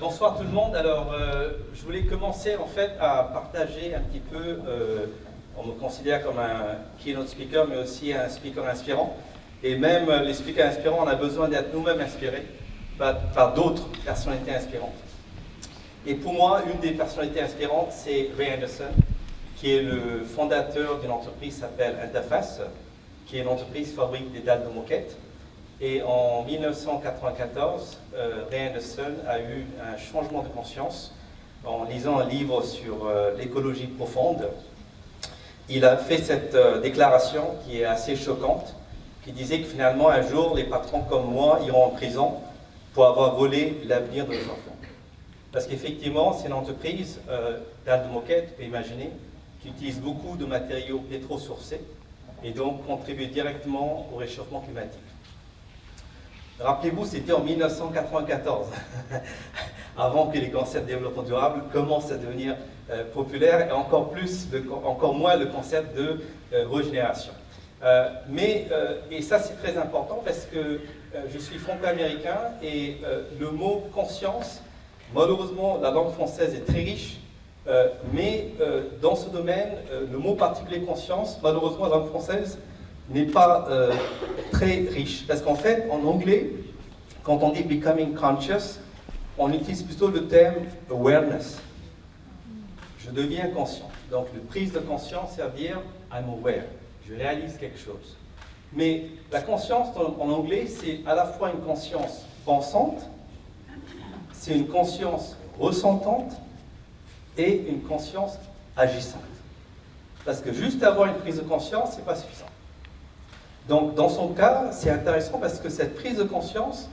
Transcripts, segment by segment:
Bonsoir tout le monde. Alors, je voulais commencer en fait à partager un petit peu, on me considère comme un keynote speaker, mais aussi un speaker inspirant. Et même les speakers inspirants, on a besoin d'être nous-mêmes inspirés par d'autres personnalités inspirantes. Et pour moi, une des personnalités inspirantes, c'est Ray Anderson, qui est le fondateur d'une entreprise qui s'appelle Interface, qui est une entreprise qui fabrique des dalles de moquette. Et en 1994, Ray Anderson a eu un changement de conscience en lisant un livre sur l'écologie profonde. Il a fait cette déclaration qui est assez choquante, qui disait que finalement un jour les patrons comme moi iront en prison pour avoir volé l'avenir de nos enfants. Parce qu'effectivement, c'est une entreprise dalles de moquette, vous pouvez imaginer, qui utilise beaucoup de matériaux pétro-sourcés et donc contribue directement au réchauffement climatique. Rappelez-vous, c'était en 1994, avant que les concepts de développement durable commencent à devenir populaires et encore moins le concept de régénération. Et ça c'est très important parce que je suis franco-américain et le mot conscience, malheureusement la langue française est très riche, mais dans ce domaine, le mot particulier conscience, malheureusement la langue française n'est pas très riche. Parce qu'en fait, en anglais, quand on dit becoming conscious, on utilise plutôt le terme awareness. Je deviens conscient. Donc, la prise de conscience, ça veut dire I'm aware. Je réalise quelque chose. Mais la conscience en anglais, c'est à la fois une conscience pensante, c'est une conscience ressentante et une conscience agissante. Parce que juste avoir une prise de conscience, c'est pas suffisant. Donc, dans son cas, c'est intéressant parce que cette prise de conscience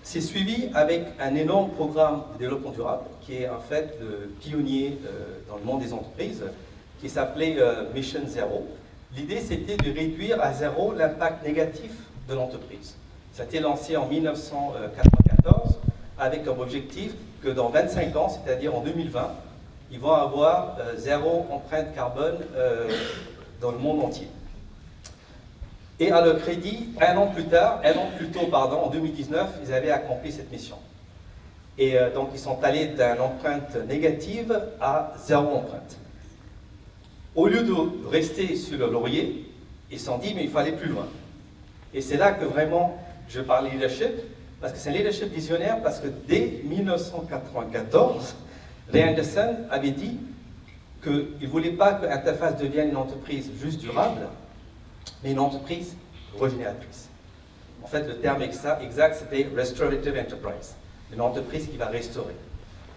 s'est suivie avec un énorme programme de développement durable qui est en fait le pionnier dans le monde des entreprises, qui s'appelait Mission Zero. L'idée, c'était de réduire à zéro l'impact négatif de l'entreprise. Ça a été lancé en 1994 avec comme objectif que dans 25 ans, c'est-à-dire en 2020, ils vont avoir zéro empreinte carbone dans le monde entier. Et à leur crédit, un an plus tôt, en 2019, ils avaient accompli cette mission. Et donc ils sont allés d'une empreinte négative à zéro empreinte. Au lieu de rester sur le laurier, ils se sont dit, mais il faut aller plus loin. Et c'est là que vraiment, je parle leadership, parce que c'est un leadership visionnaire, parce que dès 1994, Ray Anderson avait dit qu'il ne voulait pas que Interface devienne une entreprise juste durable, mais une entreprise régénératrice. En fait, le terme exact, c'était Restorative Enterprise, une entreprise qui va restaurer.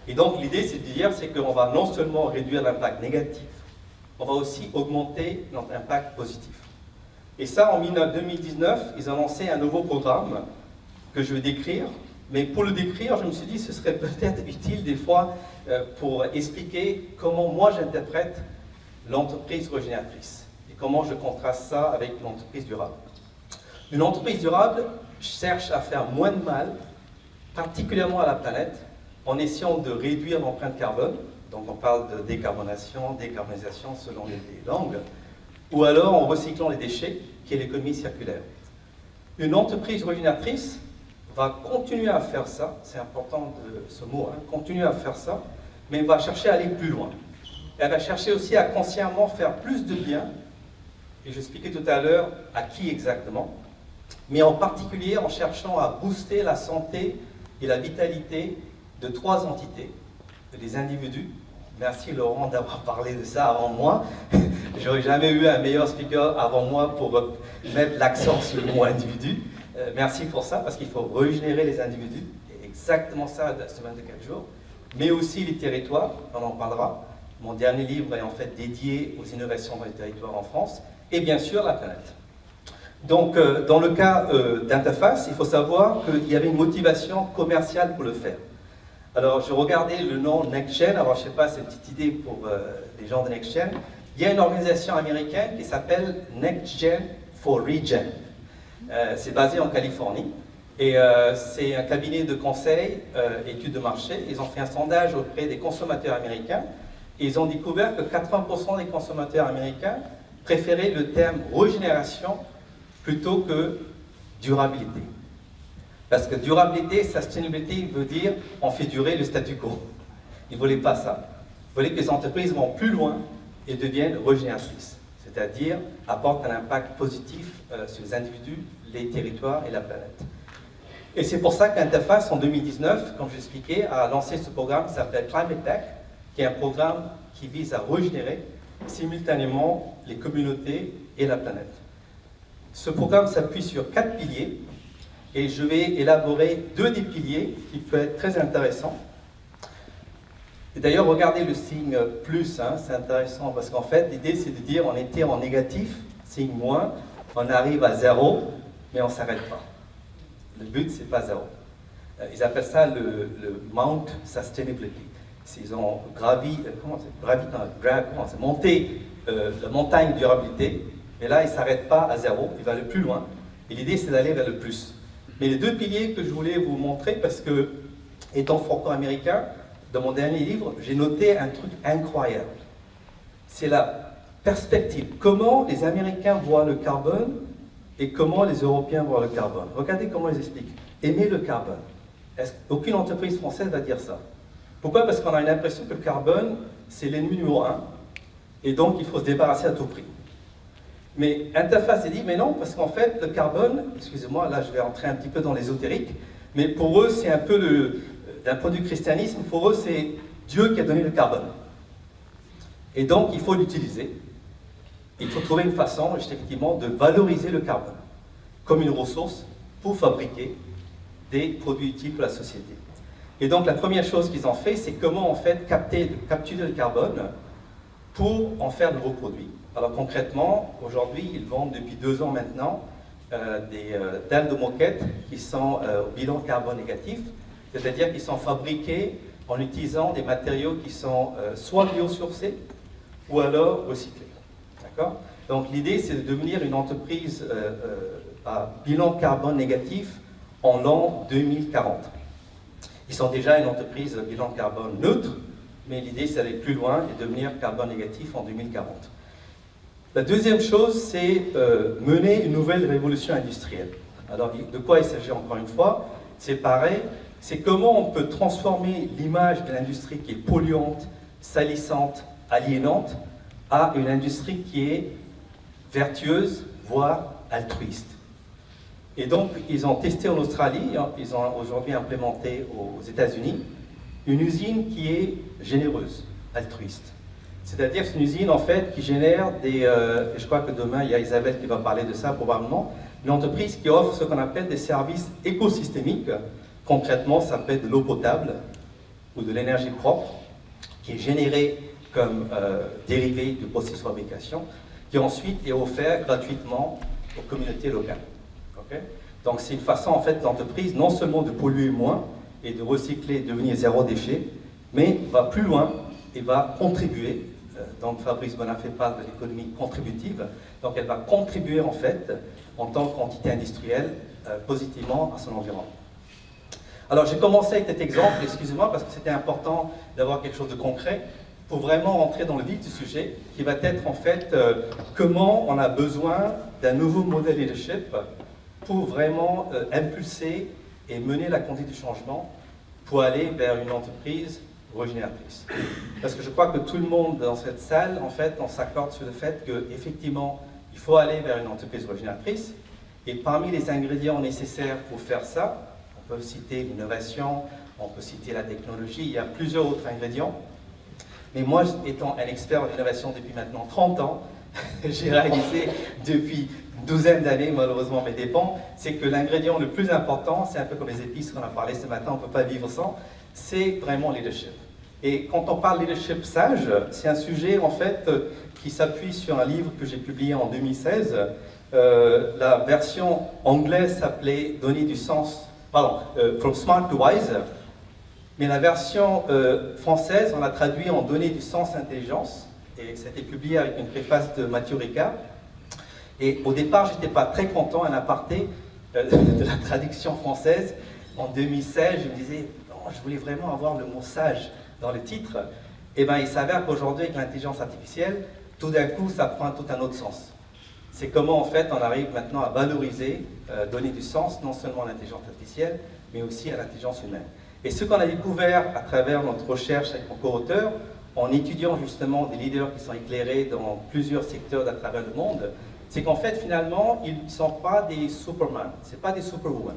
Et donc, l'idée, c'est qu'on va non seulement réduire l'impact négatif, on va aussi augmenter notre impact positif. Et ça, en 2019, ils ont lancé un nouveau programme que je vais décrire. Mais pour le décrire, je me suis dit que ce serait peut-être utile des fois pour expliquer comment moi j'interprète l'entreprise régénératrice et comment je contraste ça avec l'entreprise durable. Une entreprise durable cherche à faire moins de mal, particulièrement à la planète, en essayant de réduire l'empreinte carbone. Donc on parle de décarbonisation selon les langues, ou alors en recyclant les déchets, qui est l'économie circulaire. Une entreprise régénératrice va continuer à faire ça, c'est important ce mot, continuer à faire ça, mais va chercher à aller plus loin. Elle va chercher aussi à consciemment faire plus de bien, et j'expliquais tout à l'heure à qui exactement, mais en particulier en cherchant à booster la santé et la vitalité de 3 entités, des individus. Merci Laurent d'avoir parlé de ça avant moi. J'aurais jamais eu un meilleur speaker avant moi pour mettre l'accent sur le mot individu. Merci pour ça, parce qu'il faut régénérer les individus, et exactement ça la semaine de 4 jours, mais aussi les territoires, on en parlera. Mon dernier livre est en fait dédié aux innovations dans les territoires en France, et bien sûr la planète. Donc, dans le cas d'Interface, il faut savoir qu'il y avait une motivation commerciale pour le faire. Alors, je regardais le nom NextGen, alors je ne sais pas, c'est une petite idée pour les gens de NextGen. Il y a une organisation américaine qui s'appelle NextGen for Regen. C'est basé en Californie et c'est un cabinet de conseil, études de marché. Ils ont fait un sondage auprès des consommateurs américains et ils ont découvert que 80% des consommateurs américains préféraient le terme régénération plutôt que durabilité. Parce que durabilité, sustainability veut dire on fait durer le statu quo. Ils ne voulaient pas ça. Ils voulaient que les entreprises vont plus loin et deviennent régénératrices, c'est-à-dire apportent un impact positif sur les individus, les territoires et la planète. Et c'est pour ça qu'Interface, en 2019, comme je l'expliquais, a lancé ce programme qui s'appelle Climate Tech, qui est un programme qui vise à régénérer simultanément les communautés et la planète. Ce programme s'appuie sur 4 piliers, et je vais élaborer 2 des piliers qui peuvent être très intéressants. Et d'ailleurs, regardez le signe plus, hein, c'est intéressant, parce qu'en fait, l'idée c'est de dire on était en négatif, signe moins, on arrive à 0, mais on ne s'arrête pas. Le but, c'est pas 0. Ils appellent ça le Mount Sustainability. Ils ont monté la montagne durabilité, mais là, ils ne s'arrêtent pas à 0, ils vont aller plus loin. Et l'idée, c'est d'aller vers le plus. Mais les 2 piliers que je voulais vous montrer, parce que, étant franco-américain, dans mon dernier livre, j'ai noté un truc incroyable. C'est la perspective. Comment les Américains voient le carbone et comment les Européens voient le carbone. Regardez comment ils expliquent. Aimer le carbone. Aucune entreprise française va dire ça. Pourquoi? Parce qu'on a l'impression que le carbone, c'est l'ennemi numéro 1, et donc il faut se débarrasser à tout prix. Mais Interface dit, mais non, parce qu'en fait, le carbone, excusez-moi, là je vais entrer un petit peu dans l'ésotérique, mais pour eux, c'est un peu d'un point de vue christianisme, pour eux, c'est Dieu qui a donné le carbone. Et donc, il faut l'utiliser. Il faut trouver une façon, effectivement, de valoriser le carbone comme une ressource pour fabriquer des produits utiles pour la société. Et donc, la première chose qu'ils ont fait, c'est comment, en fait, capturer le carbone pour en faire de nouveaux produits. Alors, concrètement, aujourd'hui, ils vendent depuis 2 ans maintenant des dalles de moquette qui sont au bilan carbone négatif, c'est-à-dire qu'ils sont fabriqués en utilisant des matériaux qui sont soit biosourcés ou alors recyclés. D'accord? Donc l'idée, c'est de devenir une entreprise à bilan carbone négatif en l'an 2040. Ils sont déjà une entreprise à bilan carbone neutre, mais l'idée, c'est d'aller plus loin et devenir carbone négatif en 2040. La deuxième chose, c'est mener une nouvelle révolution industrielle. Alors, de quoi il s'agit encore une fois? C'est pareil, c'est comment on peut transformer l'image de l'industrie qui est polluante, salissante, aliénante, à une industrie qui est vertueuse, voire altruiste. Et donc, ils ont testé en Australie, ils ont aujourd'hui implémenté aux États-Unis, une usine qui est généreuse, altruiste. C'est-à-dire que c'est une usine, en fait, qui génère des... je crois que demain, il y a Isabelle qui va parler de ça, probablement. Une entreprise qui offre ce qu'on appelle des services écosystémiques. Concrètement, ça peut être de l'eau potable ou de l'énergie propre, qui est générée comme dérivé du processus de fabrication, qui ensuite est offert gratuitement aux communautés locales. Okay? Donc c'est une façon, en fait, d'entreprise non seulement de polluer moins et de recycler, devenir zéro déchet, mais va plus loin et va contribuer. Donc Fabrice Bonafé parle de l'économie contributive, donc elle va contribuer en fait en tant qu'entité industrielle positivement à son environnement. Alors j'ai commencé avec cet exemple, excusez-moi, parce que c'était important d'avoir quelque chose de concret pour vraiment rentrer dans le vif du sujet, qui va être en fait comment on a besoin d'un nouveau modèle leadership pour vraiment impulser et mener la conduite du changement pour aller vers une entreprise régénératrice. Parce que je crois que tout le monde dans cette salle, en fait, on s'accorde sur le fait qu'effectivement, il faut aller vers une entreprise régénératrice. Et parmi les ingrédients nécessaires pour faire ça, on peut citer l'innovation, on peut citer la technologie, il y a plusieurs autres ingrédients. Mais moi, étant un expert en innovation depuis maintenant 30 ans, j'ai réalisé depuis une douzaine d'années, malheureusement mes dépens, c'est que l'ingrédient le plus important, c'est un peu comme les épices qu'on a parlé ce matin, on ne peut pas vivre sans, c'est vraiment le leadership. Et quand on parle leadership sage, c'est un sujet en fait qui s'appuie sur un livre que j'ai publié en 2016. La version anglaise s'appelait Donner du sens, From Smart to Wise. Mais la version française, on l'a traduit en Donner du sens intelligence. Et ça a été publié avec une préface de Mathieu Ricard. Et au départ, je n'étais pas très content, un aparté de la traduction française. En 2016, je me disais, non, je voulais vraiment avoir le mot sage dans le titre. Et bien, il s'avère qu'aujourd'hui, avec l'intelligence artificielle, tout d'un coup, ça prend tout un autre sens. c'est comment en fait on arrive maintenant à valoriser, donner du sens non seulement à l'intelligence artificielle, mais aussi à l'intelligence humaine. Et ce qu'on a découvert à travers notre recherche avec mon co-auteur, en étudiant justement des leaders qui sont éclairés dans plusieurs secteurs à travers le monde, c'est qu'en fait finalement ils ne sont pas des Superman, ce pas des Superwoman.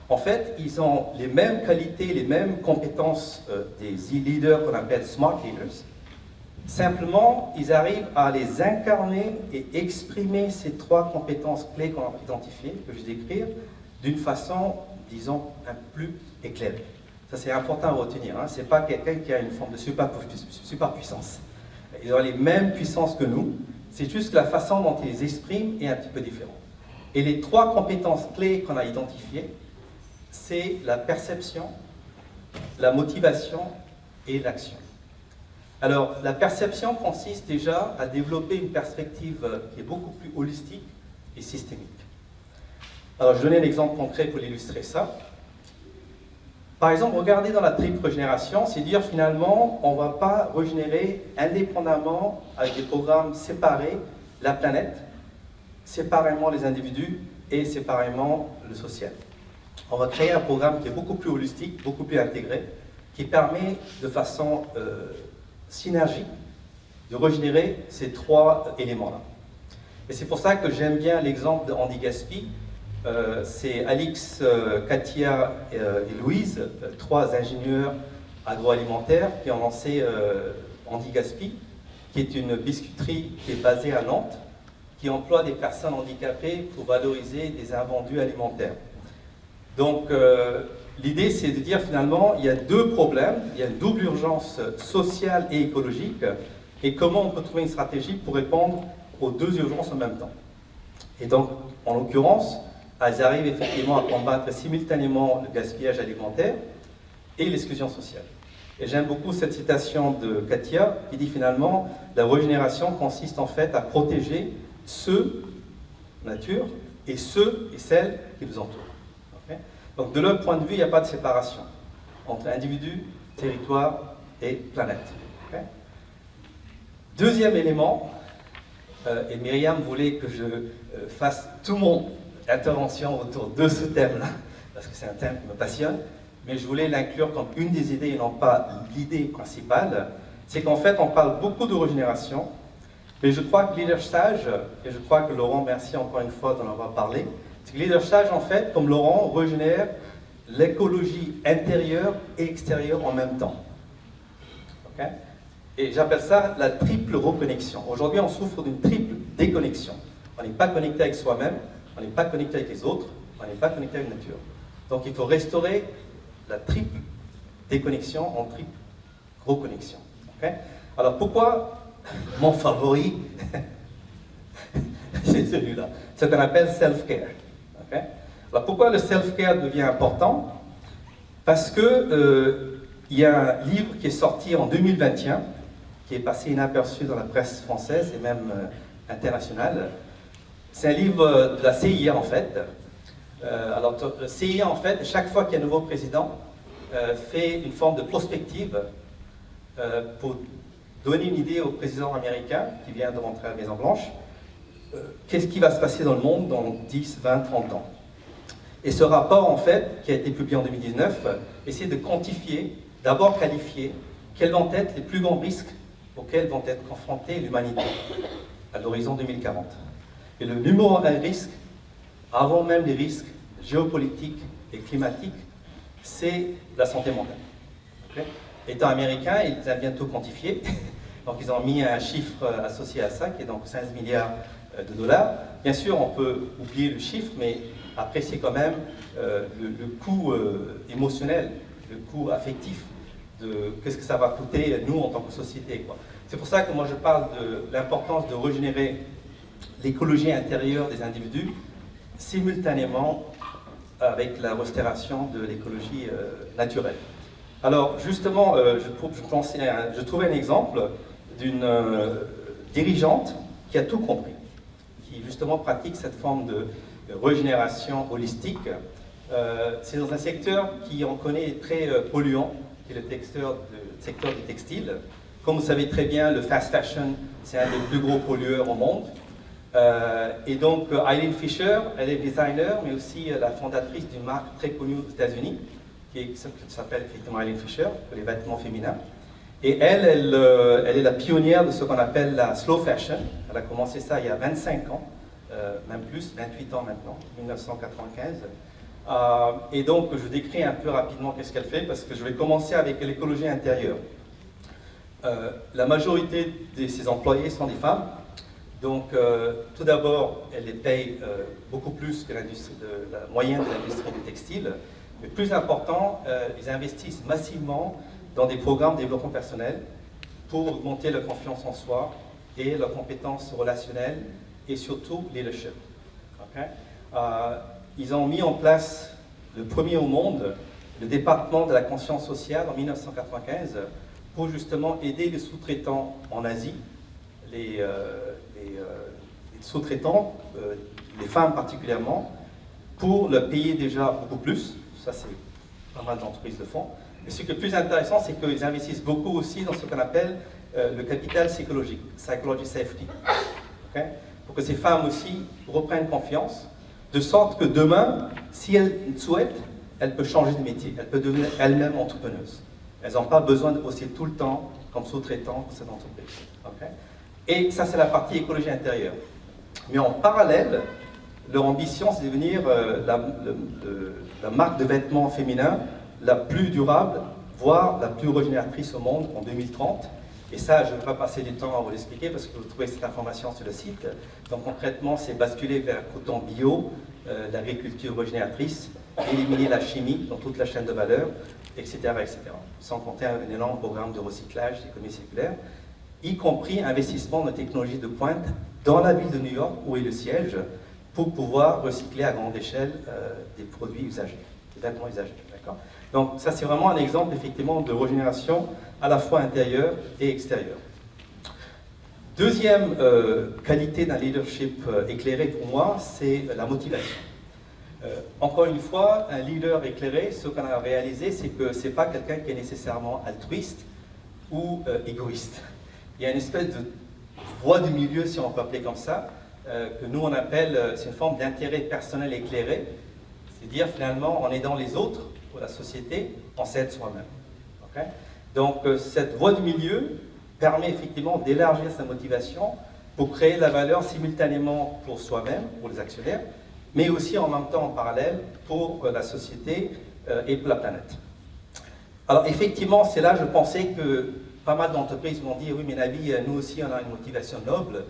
En fait, ils ont les mêmes qualités, les mêmes compétences des leaders qu'on appelle smart leaders. Simplement, ils arrivent à les incarner et exprimer ces trois compétences clés qu'on a identifiées, que je vais décrire, d'une façon, disons, un peu plus éclairée. Ça, c'est important à retenir. Hein. Ce n'est pas quelqu'un qui a une forme de superpuissance. Ils ont les mêmes puissances que nous, c'est juste que la façon dont ils les expriment est un petit peu différente. Et les trois compétences clés qu'on a identifiées, c'est la perception, la motivation et l'action. Alors, la perception consiste déjà à développer une perspective qui est beaucoup plus holistique et systémique. Alors, je vais donner un exemple concret pour illustrer ça. Par exemple, regardez dans la triple régénération, c'est dire finalement, on ne va pas régénérer indépendamment avec des programmes séparés la planète, séparément les individus et séparément le social. On va créer un programme qui est beaucoup plus holistique, beaucoup plus intégré, qui permet de façon synergique de régénérer ces trois éléments-là. Et c'est pour ça que j'aime bien l'exemple de Andy Gaspi. C'est Alix, Katia et Louise, trois ingénieurs agroalimentaires qui ont lancé Andy Gaspi, qui est une biscuiterie qui est basée à Nantes, qui emploie des personnes handicapées pour valoriser des invendus alimentaires. Donc, l'idée, c'est de dire finalement, il y a deux problèmes, il y a une double urgence sociale et écologique, et comment on peut trouver une stratégie pour répondre aux deux urgences en même temps. Et donc, en l'occurrence, elles arrivent effectivement à combattre simultanément le gaspillage alimentaire et l'exclusion sociale. Et j'aime beaucoup cette citation de Katia, qui dit finalement, la régénération consiste en fait à protéger ceux, nature, et ceux et celles qui nous entourent. Donc de leur point de vue, il n'y a pas de séparation entre individu, territoire et planète. Okay? Deuxième élément, et Myriam voulait que je fasse tout mon intervention autour de ce thème-là, parce que c'est un thème qui me passionne, mais je voulais l'inclure comme une des idées et non pas l'idée principale, c'est qu'en fait on parle beaucoup de régénération, mais je crois que Leader Sage, et je crois que Laurent, merci encore une fois d'en avoir parlé, c'est que Leader Sage, en fait, comme Laurent, régénère l'écologie intérieure et extérieure en même temps. Okay? Et j'appelle ça la triple reconnexion. Aujourd'hui, on souffre d'une triple déconnexion. On n'est pas connecté avec soi-même, on n'est pas connecté avec les autres, on n'est pas connecté avec la nature. Donc il faut restaurer la triple déconnexion en triple reconnexion. Okay? Alors pourquoi mon favori, c'est celui-là, ce qu'on appelle self-care. Okay? Alors pourquoi le self-care devient important? Parce que il y a un livre qui est sorti en 2021, qui est passé inaperçu dans la presse française et même internationale. C'est un livre de la CIA en fait. Alors la CIA en fait, chaque fois qu'il y a un nouveau président, fait une forme de prospective pour donner une idée au président américain qui vient de rentrer à la Maison-Blanche. Qu'est-ce qui va se passer dans le monde dans 10, 20, 30 ans? Et ce rapport, en fait, qui a été publié en 2019, essaie de quantifier, d'abord qualifier, quels vont être les plus grands risques auxquels vont être confrontées l'humanité à l'horizon 2040. Et le numéro un risque, avant même les risques géopolitiques et climatiques, c'est la santé mentale. Okay? Étant américain, ils ont bientôt quantifié, donc ils ont mis un chiffre associé à ça, qui est donc 16 milliards de dollars. Bien sûr, on peut oublier le chiffre, mais apprécier quand même le coût émotionnel, le coût affectif de qu'est-ce que ça va coûter nous en tant que société. C'est pour ça que moi je parle de l'importance de régénérer l'écologie intérieure des individus simultanément avec la restauration de l'écologie naturelle. Alors justement, je trouvais un exemple d'une dirigeante qui a tout compris, qui justement pratique cette forme de régénération holistique. C'est dans un secteur qui on connaît est très polluant, qui est le secteur du textile. Comme vous savez très bien, le fast fashion, c'est un des plus gros pollueurs au monde. Et donc, Eileen Fisher, elle est designer, mais aussi la fondatrice d'une marque très connue aux États-Unis, qui s'appelle effectivement Eileen Fisher, pour les vêtements féminins. Et elle est la pionnière de ce qu'on appelle la slow fashion. Elle a commencé ça il y a 25 ans, même plus, 28 ans maintenant, 1995. Et donc, je décris un peu rapidement qu'est-ce qu'elle fait, parce que je vais commencer avec l'écologie intérieure. La majorité de ses employés sont des femmes. Donc, tout d'abord, elle les paye beaucoup plus que la moyenne de l'industrie du textile. Mais plus important, ils investissent massivement dans des programmes de développement personnel pour augmenter leur confiance en soi et leurs compétences relationnelles et surtout leadership. Okay? Ils ont mis en place le premier au monde, le département de la conscience sociale en 1995 pour justement aider les sous-traitants en Asie, les sous-traitants, les femmes particulièrement, pour leur payer déjà beaucoup plus. Ça, c'est pas mal d'entreprises le font. Mais ce qui est plus intéressant, c'est qu'ils investissent beaucoup aussi dans ce qu'on appelle le capital psychologique, psychology safety, okay? Pour que ces femmes aussi reprennent confiance, de sorte que demain, si elles souhaitent, elles peuvent changer de métier, elles peuvent devenir elles-mêmes entrepreneuses. Elles n'ont pas besoin de bosser tout le temps comme sous-traitant pour cette entreprise. Okay? Et ça, c'est la partie écologie intérieure. Mais en parallèle, leur ambition, c'est de devenir la marque de vêtements féminins la plus durable, voire la plus régénératrice au monde en 2030. Et ça, je ne vais pas passer du temps à vous l'expliquer parce que vous trouvez cette information sur le site. Donc concrètement, c'est basculer vers coton bio, l'agriculture régénératrice, éliminer la chimie dans toute la chaîne de valeur, etc., etc. Sans compter un énorme programme de recyclage, d'économie circulaire, y compris investissement dans technologies de pointe dans la ville de New York, où est le siège, pour pouvoir recycler à grande échelle des produits usagés, des vêtements usagés. Donc ça, c'est vraiment un exemple, effectivement, de régénération à la fois intérieure et extérieure. Deuxième qualité d'un leadership éclairé pour moi, c'est la motivation. Encore une fois, un leader éclairé, ce qu'on a réalisé, c'est que ce n'est pas quelqu'un qui est nécessairement altruiste ou égoïste. Il y a une espèce de voie du milieu, si on peut appeler comme ça, que nous on appelle, c'est une forme d'intérêt personnel éclairé, c'est-à-dire finalement en aidant les autres ou la société, on s'aide soi-même. Okay? Donc cette voie du milieu permet effectivement d'élargir sa motivation pour créer de la valeur simultanément pour soi-même, pour les actionnaires, mais aussi en même temps en parallèle pour la société et pour la planète. Alors effectivement, c'est là je pensais que pas mal d'entreprises m'ont dit, oui mais Nabi, nous aussi on a une motivation noble,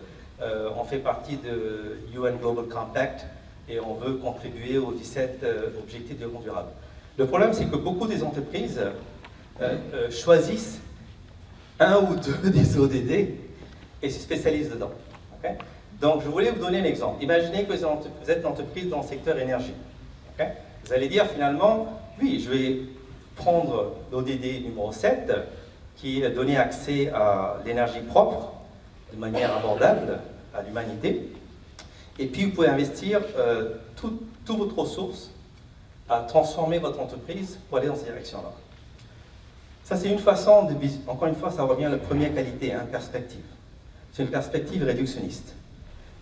on fait partie de UN Global Compact et on veut contribuer aux 17 objectifs de développement durable. Le problème c'est que beaucoup des entreprises choisissent un ou deux des ODD et se spécialisent dedans. Okay? Donc je voulais vous donner un exemple. Imaginez que vous êtes une entreprise dans le secteur énergie. Okay? Vous allez dire finalement, oui, je vais prendre l'ODD numéro 7 qui est donner accès à l'énergie propre de manière abordable à l'humanité. Et puis vous pouvez investir toutes votre ressources à transformer votre entreprise pour aller dans cette direction-là. Ça, c'est une façon de... Encore une fois, ça revient à la première qualité, hein, perspective. C'est une perspective réductionniste.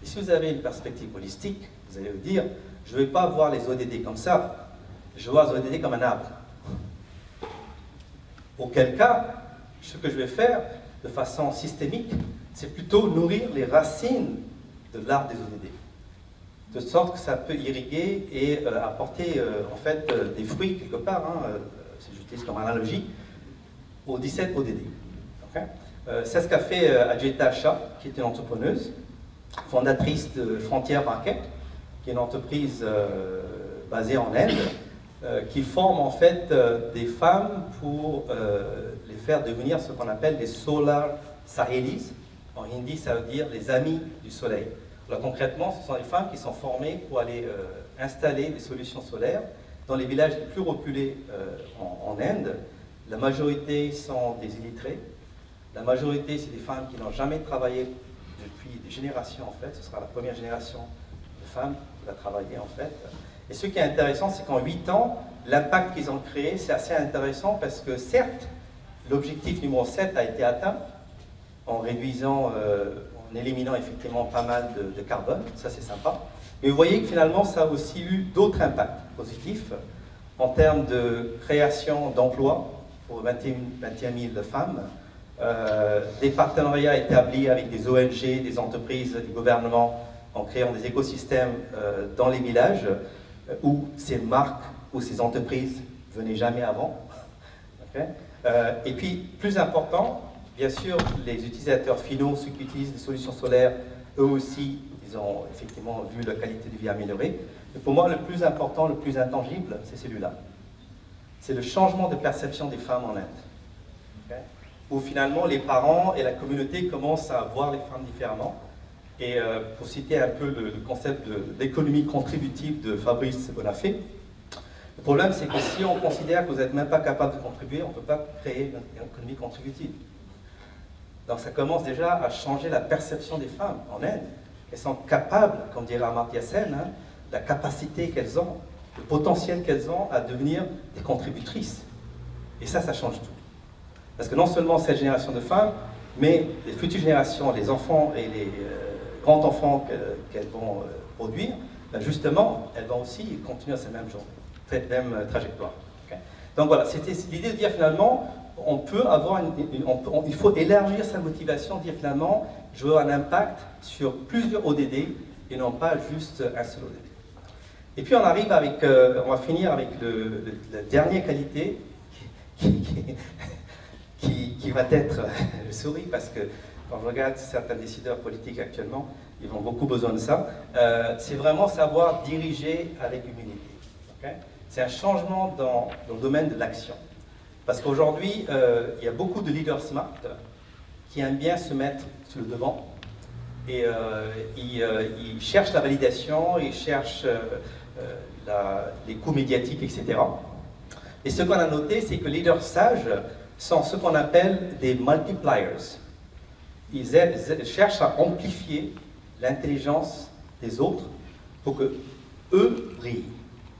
Et si vous avez une perspective holistique, vous allez vous dire, je ne vais pas voir les ODD comme ça, je vais voir les ODD comme un arbre. Auquel cas, ce que je vais faire de façon systémique, c'est plutôt nourrir les racines de l'arbre des ODD. De sorte que ça peut irriguer et apporter en fait des fruits quelque part, hein, si j'utilise comme analogie, aux 17 ODD. Okay? C'est ce qu'a fait Ajita Shah, qui est une entrepreneuse, fondatrice de Frontier Market, qui est une entreprise basée en Inde, qui forme en fait des femmes pour les faire devenir ce qu'on appelle des Solar Sahelis. En hindi, ça veut dire les amis du soleil. Alors, concrètement, ce sont des femmes qui sont formées pour aller installer des solutions solaires dans les villages les plus reculés en Inde. La majorité sont des illettrés. La majorité, c'est des femmes qui n'ont jamais travaillé depuis des générations, en fait. Ce sera la première génération de femmes qui va travailler, en fait. Et ce qui est intéressant, c'est qu'en 8 ans, l'impact qu'ils ont créé, c'est assez intéressant parce que, certes, l'objectif numéro 7 a été atteint en réduisant en éliminant effectivement pas mal de carbone, ça c'est sympa. Mais vous voyez que finalement ça a aussi eu d'autres impacts positifs en termes de création d'emplois pour 21 000 femmes, des partenariats établis avec des ONG, des entreprises, des gouvernements en créant des écosystèmes dans les villages où ces marques ou ces entreprises venaient jamais avant. Okay. Et puis, plus important, bien sûr, les utilisateurs finaux, ceux qui utilisent des solutions solaires, eux aussi, ils ont effectivement vu la qualité de vie améliorée. Mais pour moi, le plus important, le plus intangible, c'est celui-là. C'est le changement de perception des femmes en Inde. Okay. Où finalement, les parents et la communauté commencent à voir les femmes différemment. Et pour citer un peu le concept de l'économie contributive de Fabrice Bonafé, le problème c'est que si on considère que vous n'êtes même pas capable de contribuer, on ne peut pas créer une économie contributive. Donc ça commence déjà à changer la perception des femmes en Inde. Elles sont capables, comme dirait Amartya Sen, hein, la capacité qu'elles ont, le potentiel qu'elles ont à devenir des contributrices. Et ça change tout. Parce que non seulement cette génération de femmes, mais les futures générations, les enfants et les grands-enfants qu'elles vont produire, ben justement, elles vont aussi continuer à cette même trajectoire. Okay. Donc voilà, c'était l'idée de dire finalement, on peut avoir il faut élargir sa motivation, dire finalement, je veux un impact sur plusieurs ODD et non pas juste un seul ODD. Et puis on arrive avec, on va finir avec la dernière qualité qui va être, je souris parce que quand je regarde certains décideurs politiques actuellement, ils ont beaucoup besoin de ça, c'est vraiment savoir diriger avec humilité. Okay. C'est un changement dans le domaine de l'action. Parce qu'aujourd'hui, il y a beaucoup de leaders smart qui aiment bien se mettre sur le devant et ils cherchent la validation, ils cherchent les coups médiatiques, etc. Et ce qu'on a noté, c'est que les leaders sages sont ce qu'on appelle des multipliers. Ils cherchent à amplifier l'intelligence des autres pour que eux brillent.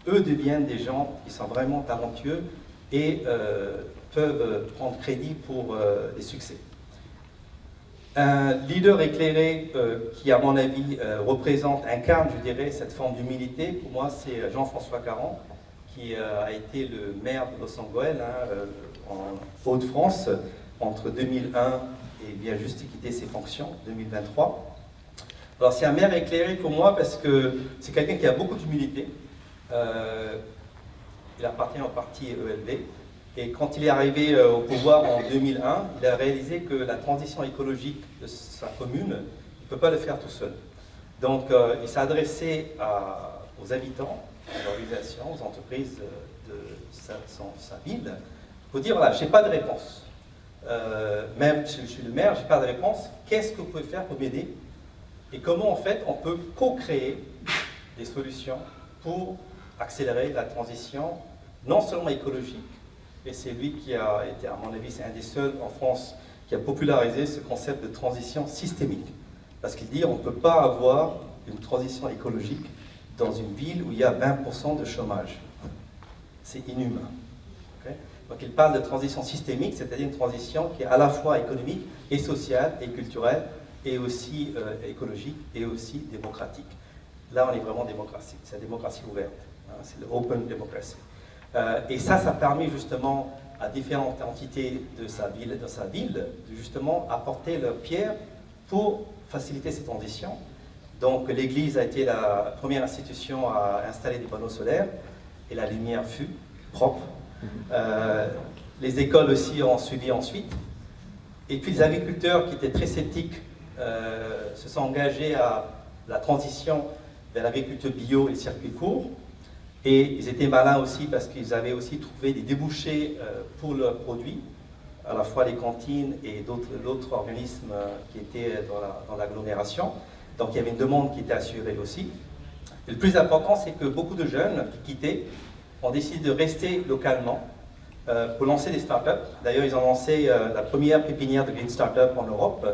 Eux deviennent des gens qui sont vraiment talentueux et peuvent prendre crédit pour des succès. Un leader éclairé qui, à mon avis, incarne, je dirais, cette forme d'humilité, pour moi, c'est Jean-François Caron, qui a été le maire de Los Angeles, en Hauts-de-France, entre 2001 et bien juste quitté ses fonctions, 2023. Alors c'est un maire éclairé pour moi parce que c'est quelqu'un qui a beaucoup d'humilité. Il appartient au parti ELV. Et quand il est arrivé au pouvoir en 2001, il a réalisé que la transition écologique de sa commune, il ne peut pas le faire tout seul. Donc il s'est adressé aux habitants, aux organisations, aux entreprises de sa ville, pour dire, voilà, je n'ai pas de réponse. Même si je suis le maire, je n'ai pas de réponse. Qu'est-ce que vous pouvez faire pour m'aider? Et comment, en fait, on peut co-créer des solutions pour accélérer la transition, non seulement écologique, et c'est lui qui a été, à mon avis, c'est un des seuls en France qui a popularisé ce concept de transition systémique. Parce qu'il dit, on ne peut pas avoir une transition écologique dans une ville où il y a 20% de chômage. C'est inhumain. Okay. Donc il parle de transition systémique, c'est-à-dire une transition qui est à la fois économique et sociale et culturelle, et aussi écologique et aussi démocratique. Là, on est vraiment démocratie. C'est la démocratie ouverte. Hein, c'est l'open democracy. Et ça permet justement à différentes entités de sa ville de justement apporter leur pierre pour faciliter ces transitions. Donc l'Église a été la première institution à installer des panneaux solaires et la lumière fut propre. Les écoles aussi ont suivi ensuite. Et puis les agriculteurs qui étaient très sceptiques se sont engagés à la transition vers l'agriculture bio et les circuits courts. Et ils étaient malins aussi parce qu'ils avaient aussi trouvé des débouchés pour leurs produits, à la fois les cantines et d'autres organismes qui étaient dans l'agglomération. Donc il y avait une demande qui était assurée aussi. Et le plus important, c'est que beaucoup de jeunes qui quittaient ont décidé de rester localement pour lancer des startups. D'ailleurs, ils ont lancé la première pépinière de Green Startup en Europe,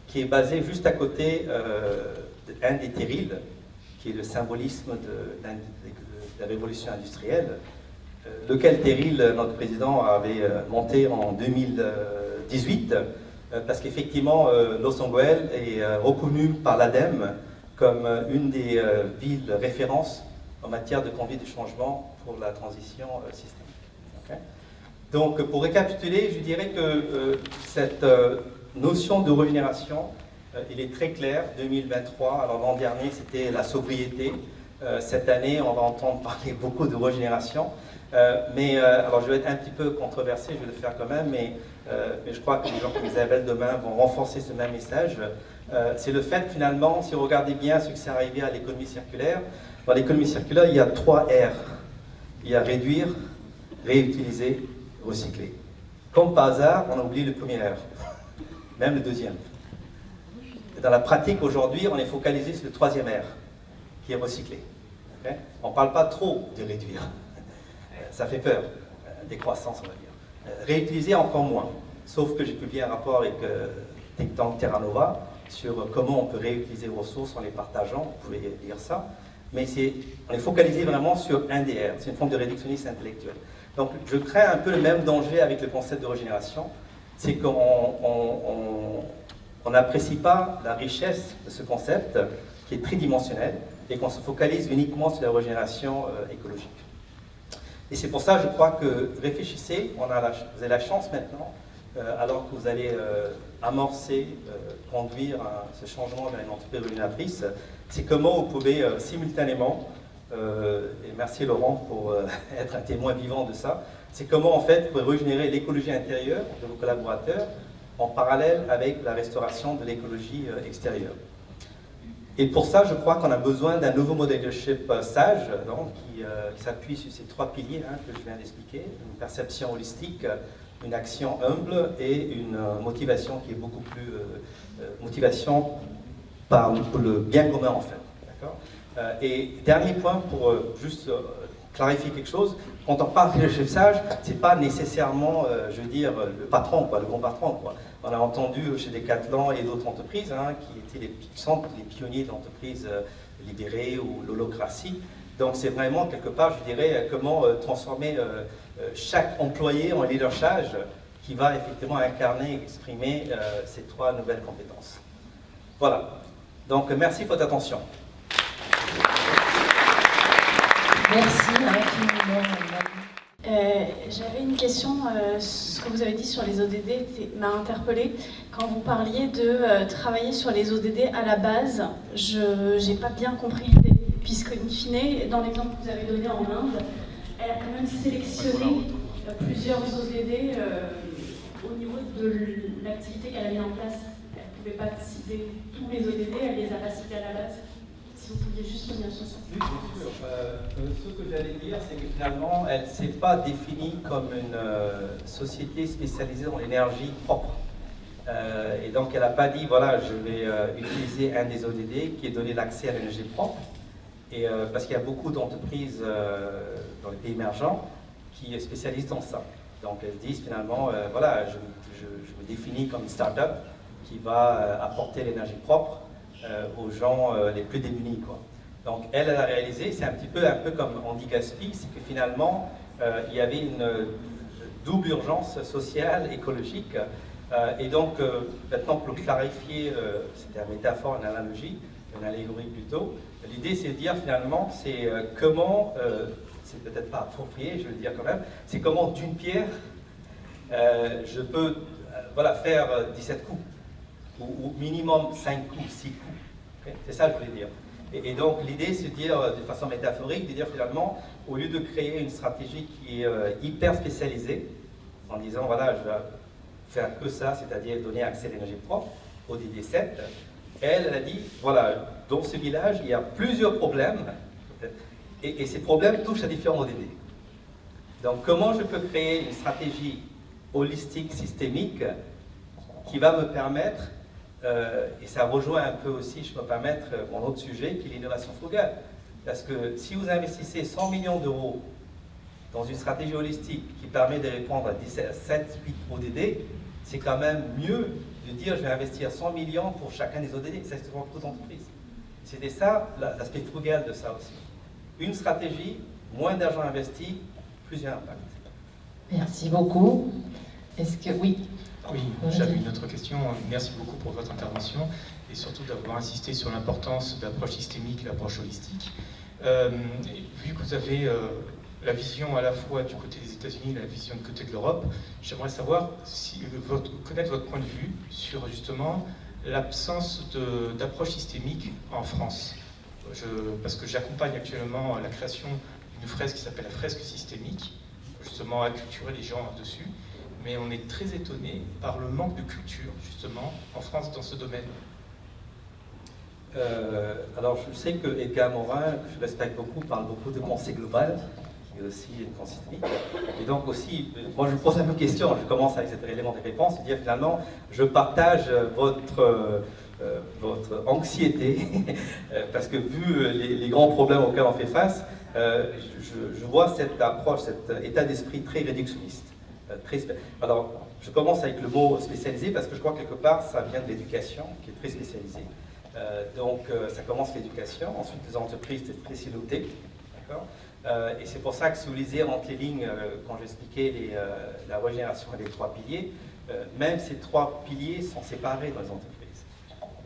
qui est basée juste à côté d'un des terrils, qui est le symbolisme de la révolution industrielle, lequel terril notre président avait monté en 2018 parce qu'effectivement, Los Angeles est reconnu par l'ADEME comme une des villes références en matière de conduite de changement pour la transition systémique. Okay. Donc, pour récapituler, je dirais que cette notion de régénération, il est très clair. 2023, alors l'an dernier, c'était la sobriété. Cette année, on va entendre parler beaucoup de régénération. Alors je vais être un petit peu controversé, je vais le faire quand même, mais je crois que les gens comme Isabelle demain vont renforcer ce même message. C'est le fait, finalement, si vous regardez bien ce qui s'est arrivé à l'économie circulaire, dans l'économie circulaire, il y a 3 R. Il y a réduire, réutiliser, recycler. Comme par hasard, on a oublié le premier R, même le deuxième. Dans la pratique, aujourd'hui, on est focalisé sur le 3e R, qui est recycler. Okay. On ne parle pas trop de réduire. Ça fait peur, décroissance, on va dire. Réutiliser encore moins, sauf que j'ai publié un rapport avec Think Tank Terra Nova sur comment on peut réutiliser les ressources en les partageant, vous pouvez lire ça, mais on est focalisé vraiment sur un des R, c'est une forme de réductionnisme intellectuel. Donc je crains un peu le même danger avec le concept de régénération, c'est qu'on n'apprécie pas la richesse de ce concept qui est tridimensionnel et qu'on se focalise uniquement sur la régénération écologique. Et c'est pour ça, je crois que réfléchissez, vous avez la chance maintenant, alors que vous allez amorcer, conduire ce changement vers une entreprise régénératrice, c'est comment vous pouvez simultanément, et merci Laurent pour être un témoin vivant de ça, c'est comment en fait vous pouvez régénérer l'écologie intérieure de vos collaborateurs en parallèle avec la restauration de l'écologie extérieure. Et pour ça, je crois qu'on a besoin d'un nouveau modèle de leadership sage, donc, qui s'appuie sur ces 3 piliers que je viens d'expliquer, une perception holistique, une action humble et une motivation qui est beaucoup plus motivation pour le bien commun en fait. Et dernier point pour juste clarifier quelque chose, quand on parle de leadership sage, c'est pas nécessairement, je veux dire, le patron, quoi, le bon patron, quoi. On a entendu chez Decathlon et d'autres entreprises qui sont les pionniers de l'entreprise libérée ou l'holocratie. Donc c'est vraiment quelque part, je dirais, comment transformer chaque employé en leader sage qui va effectivement incarner et exprimer ces 3 nouvelles compétences. Voilà. Donc merci pour votre attention. Merci infiniment. J'avais une question, ce que vous avez dit sur les ODD m'a interpellée. Quand vous parliez de travailler sur les ODD à la base, je n'ai pas bien compris l'idée, puisque in fine, dans l'exemple que vous avez donné en Inde, elle a quand même sélectionné plusieurs ODD au niveau de l'activité qu'elle a mis en place. Elle ne pouvait pas citer tous les ODD, elle les a pas cités à la base. Si vous pouviez juste revenir sur ça. Oui, bien sûr. Ce que j'allais dire, c'est que finalement, elle ne s'est pas définie comme une société spécialisée dans l'énergie propre. Et donc, elle n'a pas dit, voilà, je vais utiliser un des ODD qui est donner l'accès à l'énergie propre. Et, parce qu'il y a beaucoup d'entreprises dans les pays émergents qui spécialisent dans ça. Donc, elles se disent finalement, voilà, je me définis comme une start-up qui va apporter l'énergie propre aux gens les plus démunis, quoi. Donc elle a réalisé, c'est un peu comme Andy Gaspi, c'est que finalement il y avait une double urgence sociale, écologique, et donc maintenant pour le clarifier, c'était une métaphore, une analogie, une allégorie plutôt, l'idée c'est de dire finalement c'est comment, c'est peut-être pas approprié, je vais le dire quand même, c'est comment d'une pierre je peux voilà, faire 17 coups. Ou minimum 5 coups, 6 coups. Okay, c'est ça que je voulais dire. Et donc l'idée, c'est de dire de façon métaphorique, de dire finalement, au lieu de créer une stratégie qui est hyper spécialisée, en disant voilà, je vais faire que ça, c'est-à-dire donner accès à l'énergie propre, au DD7, elle a dit, voilà, dans ce village, il y a plusieurs problèmes, et ces problèmes touchent à différents ODD. Donc comment je peux créer une stratégie holistique, systémique, qui va me permettre, et ça rejoint un peu aussi, je peux me permettre, mon autre sujet, qui est l'innovation frugale. Parce que si vous investissez 100 millions d'euros dans une stratégie holistique qui permet de répondre à 7, 8 ODD, c'est quand même mieux de dire je vais investir 100 millions pour chacun des ODD. Ça, c'est pour toute entreprise. C'était ça, l'aspect frugal de ça aussi. Une stratégie, moins d'argent investi, plusieurs impacts. Merci beaucoup. Est-ce que, oui, Oui, j'avais une autre question. Merci beaucoup pour votre intervention et surtout d'avoir insisté sur l'importance de l'approche systémique et l'approche holistique. Vu que vous avez la vision à la fois du côté des États-Unis et la vision du côté de l'Europe, j'aimerais savoir connaître votre point de vue sur justement l'absence d'approche systémique en France. Parce que j'accompagne actuellement la création d'une fresque qui s'appelle la fresque systémique, justement acculturer les gens dessus, mais on est très étonné par le manque de culture, justement, en France dans ce domaine. Alors je sais que Edgar Morin, que je respecte beaucoup, parle beaucoup de pensée globale, qui est aussi une pensée systémique. Et donc aussi, moi je vous pose un peu de question, je commence avec cet élément de réponse, c'est-à-dire finalement, je partage votre anxiété, parce que vu les grands problèmes auxquels on fait face, je vois cette approche, cet état d'esprit très réductionniste. Alors, je commence avec le mot spécialisé, parce que je crois que quelque part, ça vient de l'éducation, qui est très spécialisée. Ça commence l'éducation, ensuite les entreprises, c'est très siloté, d'accord. Et c'est pour ça que si vous lisez entre les lignes, quand j'expliquais la régénération et les trois piliers, même ces trois piliers sont séparés dans les entreprises.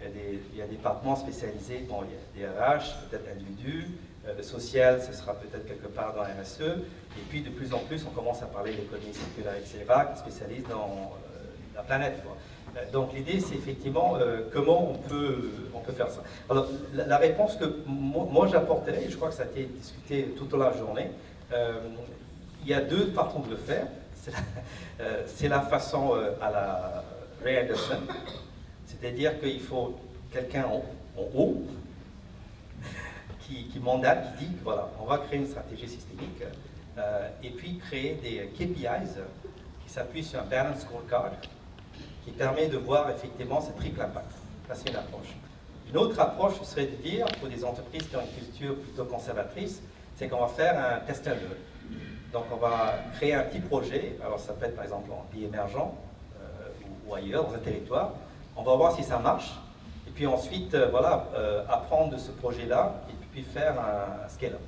Il y a des départements spécialisés, bon, il y a des RH, peut-être individus, le social, ce sera peut-être quelque part dans la RSE, et puis de plus en plus, on commence à parler d'économie circulaire, etc., qui spécialise dans la planète, quoi. Donc l'idée, c'est effectivement comment on peut faire ça. Alors la réponse que moi j'apporterai, je crois que ça a été discuté tout au long de la journée, il y a deux façons de le faire. C'est la façon à la Ray Anderson, c'est-à-dire qu'il faut quelqu'un en haut qui mandate, qui dit que voilà, on va créer une stratégie systémique et puis créer des KPIs qui s'appuient sur un Balance Scorecard qui permet de voir effectivement ce triple impact. Ça, c'est une approche. Une autre approche serait de dire, pour des entreprises qui ont une culture plutôt conservatrice, c'est qu'on va faire un test and learn. Donc on va créer un petit projet, alors ça peut être par exemple en pays émergent ou ailleurs, dans un territoire. On va voir si ça marche, et puis ensuite, apprendre de ce projet-là, et puis faire un scale-up.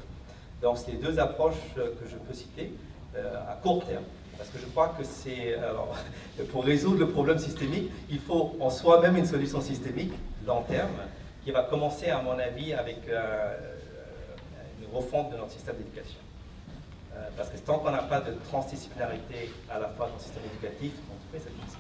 Donc c'est les deux approches que je peux citer à court terme. Parce que je crois que c'est, pour résoudre le problème systémique, il faut en soi-même une solution systémique, long terme, qui va commencer, à mon avis, avec une refonte de notre système d'éducation. Parce que tant qu'on n'a pas de transdisciplinarité à la fois dans le système éducatif, on fait cette question.